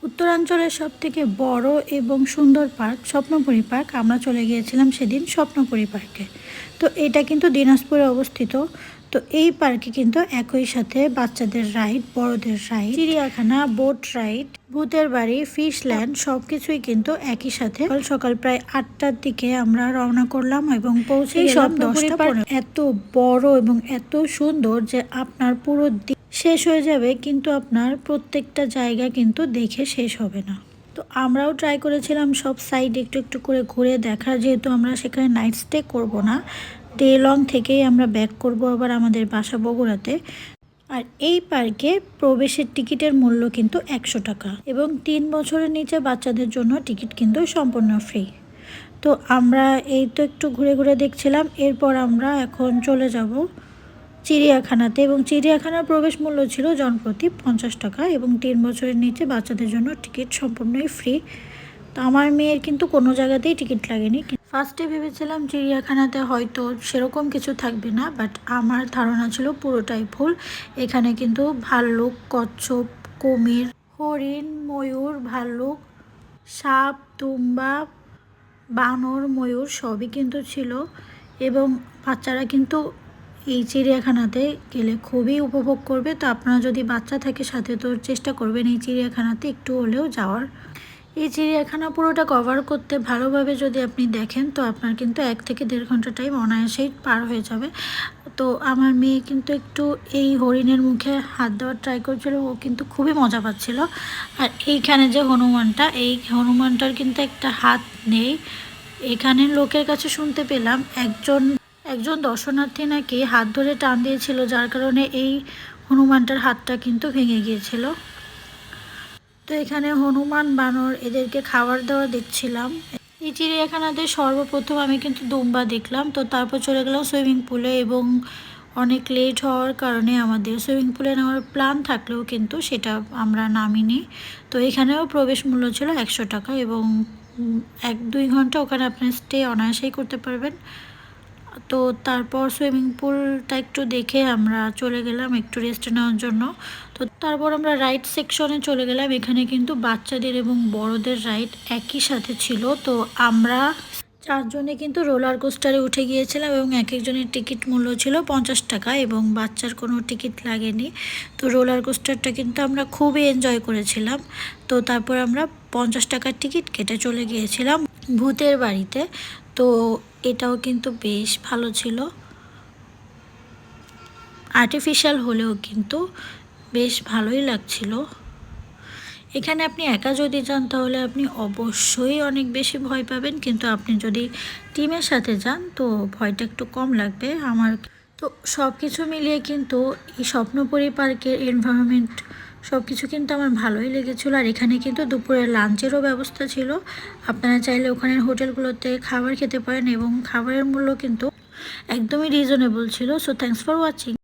উত্তরাঞ্চলের সবথেকে বড় এবং সুন্দর পার্ক স্বপ্নপুরী পার্ক। আমরা চলে গিয়েছিলাম সেদিন স্বপ্নপুরী পার্কে। তো এটা কিন্তু দিনাজপুরে অবস্থিত। তো এই পার্কে কিন্তু একই সাথে বাচ্চাদের রাইড, বড়দের রাইড, চিড়িয়াখানা, বোট রাইড, ভূতের বাড়ি, ফিশল্যান্ড সবকিছুই কিন্তু একই সাথে। সকাল সকাল প্রায় 8টার দিকে আমরা রওনা করলাম এবং পৌঁছে গেলাম 10টা। এত বড় এবং এত সুন্দর যে আপনার পুরো শেষ হয়ে যাবে, কিন্তু আপনার প্রত্যেকটা জায়গা কিন্তু দেখে শেষ হবে না। তো আমরাও ট্রাই করেছিলাম সব সাইড একটু একটু করে ঘুরে দেখার, যেহেতু আমরা সেখানে নাইট স্টে করব না, ডে লং থেকেই আমরা ব্যাক করব আবার আমাদের বাসা বগুড়াতে। আর এই পার্কে প্রবেশের টিকিটের মূল্য কিন্তু 100 টাকা এবং 3 বছরের নিচে বাচ্চাদের জন্য টিকিট কিন্তু সম্পূর্ণ ফ্রি। তো আমরা এই তো একটু ঘুরে ঘুরে দেখছিলাম, এরপর আমরা এখন চলে যাব চিড়িয়াখানাতে। এবং চিড়িয়াখানার প্রবেশ মূল্য ছিল জনপ্রতি 50 টাকা এবং 3 বছরের নিচে বাচ্চাদের জন্য টিকিট সম্পূর্ণই ফ্রি। তো আমার মেয়ের কিন্তু কোনো জায়গাতেই টিকিট লাগেনি। ফার্স্টে ভেবেছিলাম চিড়িয়াখানাতে হয়তো সেরকম কিছু থাকবে না, বাট আমার ধারণা ছিল পুরোটাই ভুল। এখানে কিন্তু ভাল্লুক, কচ্ছপ, কুমির, হরিণ, ময়ূর, ভাল্লুক, সাপ, দুম্বা, বানর, ময়ূর সবই কিন্তু ছিল। এবং বাচ্চারা কিন্তু এই চিড়িয়াখানাতে গেলে খুবই উপভোগ করবে। তো আপনারা যদি বাচ্চা থাকে সাথে, তো চেষ্টা করবেন এই চিড়িয়াখানাতে একটু হলেও যাওয়ার। এই চিড়িয়াখানা পুরোটা কভার করতে ভালোভাবে যদি আপনি দেখেন, তো আপনার কিন্তু 1 থেকে 1.5 ঘন্টা টাইম অনায়াসেই পার হয়ে যাবে। তো আমার মেয়ে কিন্তু একটু এই হরিণের মুখে হাত দেওয়ার ট্রাই করছিল, ও কিন্তু খুবই মজা পাচ্ছিল। আর এইখানে যে হনুমানটা, এই হনুমানটার কিন্তু একটা হাত নেই। এখানে লোকের কাছে শুনতে পেলাম একজন দর্শনার্থী নাকি হাত ধরে টান দিয়েছিল, যার কারণে এই হনুমানটার হাতটা কিন্তু ভেঙে গিয়েছিল। তো এখানে হনুমান, বানর এদেরকে খাবার দাবার দিচ্ছিলাম। এই চিড়িয়াখানাতে সর্বপ্রথম আমি কিন্তু দুম্বা দেখলাম। তো তারপর চলে গেলাম সুইমিং পুলে এবং অনেক লেট হওয়ার কারণে আমাদের সুইমিং পুলে নেওয়ার প্ল্যান থাকলেও কিন্তু সেটা আমরা নামিনি। তো এখানেও প্রবেশ মূল্য ছিল 100 টাকা এবং 1-2 ঘন্টা ওখানে আপনার স্টে অনায়াসেই করতে পারবেন। তো তারপর সুইমিং পুলটা একটু দেখে আমরা চলে গেলাম একটু রেস্ট নেওয়ার জন্য। তো তারপর আমরা রাইড সেকশনে চলে গেলাম। এখানে কিন্তু বাচ্চাদের এবং বড়দের রাইড একই সাথে ছিল। তো আমরা 4 জনে কিন্তু রোলার কোস্টারে উঠে গিয়েছিলাম এবং এক একজনের টিকিট মূল্য ছিল 50 টাকা এবং বাচ্চার কোনো টিকিট লাগেনি। তো রোলার কোস্টারটা কিন্তু আমরা খুবই এনজয় করেছিলাম। তো তারপর আমরা 50 টাকার টিকিট কেটে চলে গিয়েছিলাম ভূতের বাড়িতে। তো এটাও কিন্তু বেশ ভালো ছিল, আর্টিফিশিয়াল হলেও কিন্তু বেশ ভালোই লাগছিল। এখানে আপনি একা যদি যান তাহলে আপনি অবশ্যই অনেক বেশি ভয় পাবেন, কিন্তু আপনি যদি টিমের সাথে যান তো ভয়টা একটু কম লাগবে। তো সব কিছু মিলিয়ে কিন্তু এই স্বপ্নপুরী পার্কের এনভায়রনমেন্ট সব কিছু কিন্তু আমার ভালোই লেগেছিলো। আর এখানে কিন্তু দুপুরে লাঞ্চেরও ব্যবস্থা ছিল। আপনারা চাইলে ওখানের হোটেলগুলোতে খাবার খেতে পারেন এবং খাবারের মূল্য কিন্তু একদমই রিজনেবল ছিল। So thanks for watching.